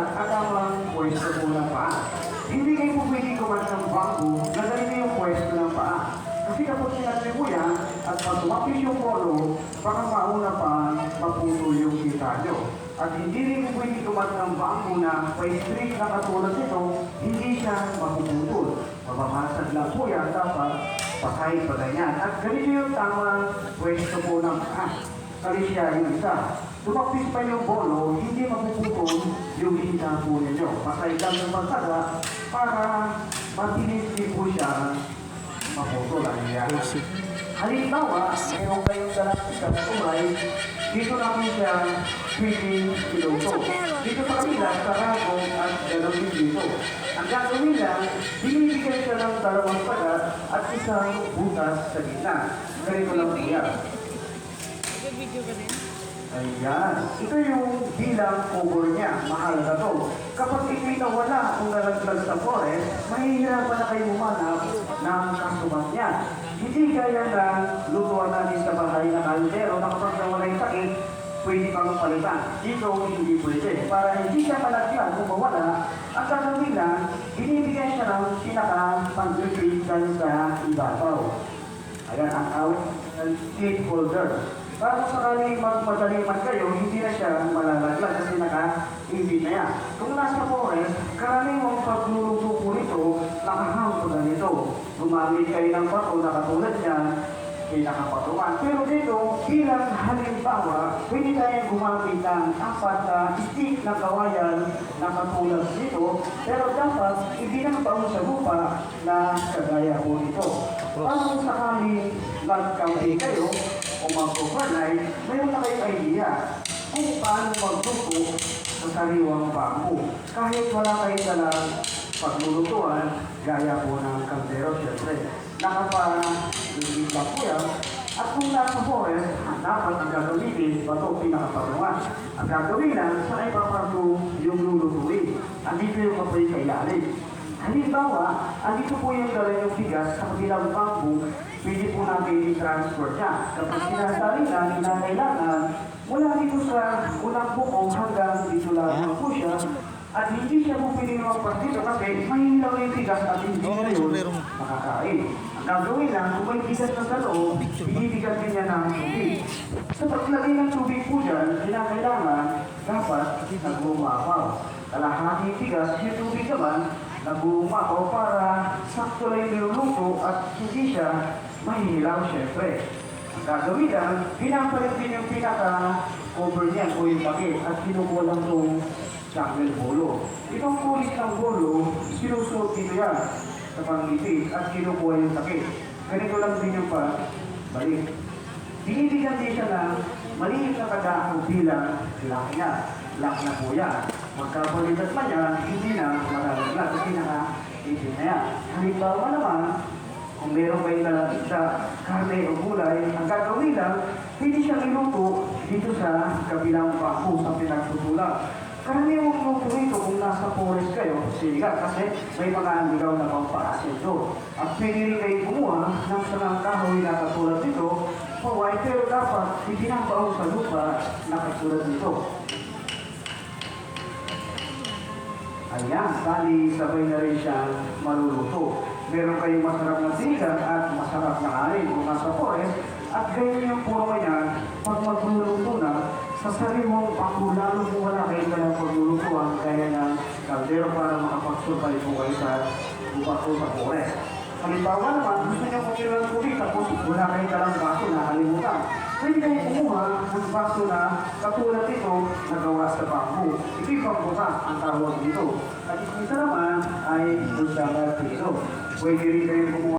at tamang pwesto po ng paa. Hindi kayo po pwede kumat ng bangko na ganito yung pwesto ng paa. Kasi kapag sinabi mo yan at pag tumapis yung polo, baka mauna pa maputol yung kita nyo. At hindi rin po pwede kumat ng bangko na pa-straight na katulad nito, hindi siya mapuputol. Mababasag lang po yan, dapat pasay pa ganyan. At ganito yung tamang pwesto po ng paa. Kali siya yung isa. Tumapis pa yung bolo, hindi mapuputol yung hita po ninyo. Pasay lang yung pagkada para matinis din po siya maputol ang iya. Halimbawa, mayroon kayong dalang isang tumay, dito namin siya pwedeng iluto. Dito sa kanila, sa rago at gano'n din dito. Ang gagawin lang, binibigyan siya ng dalawang pagat at isang butas sa gitna. Ganito lang po yan. Video ka din? Ayan. Ito yung bilang cover niya. Mahalaga to. Kapag ito'y nawala kung nalaglag sa forest, mahihirapan na kayo humanap ng kasubat niya. Hindi gaya ng lutuan natin sa bahay na kaldero na kapag nawala yung sakit, pwede kang palitan. Dito, hindi pwede. Para hindi siya malagyan kung mawala, ang gagawin lang, binibigyan siya ng pinaka-pang-grip sa ibabaw. Ayan, ang awit ng tape holder. Para kung sakaling magmadali man kayo, hindi na siya malalaglag kasi naka-invite na yan. Kung nasa forest, karaniwang pagluluto po nito, nakahampo na nito. Gumamit kayo ng pato na katulad niyan, pinakapatuan. Pero dito, bilang halimbawa, pwede tayong gumamit ng apat na stick na kawayan na katulad nito, pero dapat ibinangbaon sa lupa na kagaya po nito. Para kung sakaling nagkampi kayo, o mag-overnight, mayroon na kayong idea kung paano magluto sa sariwang bangko. Kahit wala kayong dalang paglulutuan, gaya po ng kaldero, syempre. Nakapa-ibig po yan. At kung nasa forest, dapat ang gagawin, bato pinakaparungan. Ang gagawin lang, sa ipaparto yung lulutuin. Andito yung kapoy sa ilalim. Halimbawa, andito po yung dala yung bigas sa kabilang bangko, pwede po natin i-transfer niya. Kapag sinasali na, kailangan mula dito sa unang buko hanggang dito lang po siya. At hindi siya po pwede naman dito kasi mahihilaw yung bigas at hindi na yun makakain. Ang gagawin lang, kung may bigas na sa loob, binibigyan din niya ng tubig. Sa paglagay ng tubig po dyan, kailangan dapat nag-umapaw. Kalahati bigas, yung tubig naman, nag-umapaw para sakto lang yung niluluto at hindi siya mahihilaw syempre. Ang gagawin lang, pinapalit din yung pinaka-cover niya o yung bakit at kinukuha lang itong jungle bolo. Itong kulit ng bolo, sinusuot dito yan sa pangipis at kinukuha yung sakit. Ganito lang din yung balik. Binibigyan din siya ng maliit na kadako bilang lock niya. Lock na po yan. Magkabalitas man yan, hindi na malalaglag kasi naka-18 na yan. Halimbawa naman, kung meron kayo lalapit sa karne o gulay, ang gagawin lang, pwede siyang iluto dito sa kabilang bako sa pinagtutulang. Karaniwang luto ito kung nasa forest kayo, siga, kasi may mga andigaw na pampaasin doon. At pwede rin kayo kumuha ng sanang kahoy na katulad nito, paway, pero dapat ipinabaon sa lupa na katulad nito. Ayan, bali sabay na rin siyang maluluto. Meron kayong masarap na sinigang at masarap na kanin kung nasa forest. At ganyan yung puro yan, pag magluluto na, sa sariwang ako, lalo kung wala kayo kayang paglulutuan, kaya ng kaldero para makapagsurbay po kayo sa lupa ko sa forest. Halimbawa naman, gusto niyo kung ng tubig, tapos wala kayo dalang baso na kalimutan. Pwede kayo kumuha ng baso na katulad ito na gawa sa bangko. Ito'y pangbukas ang tawag dito. At isa naman ay doon sa dito. Pwede rin kayo kumuha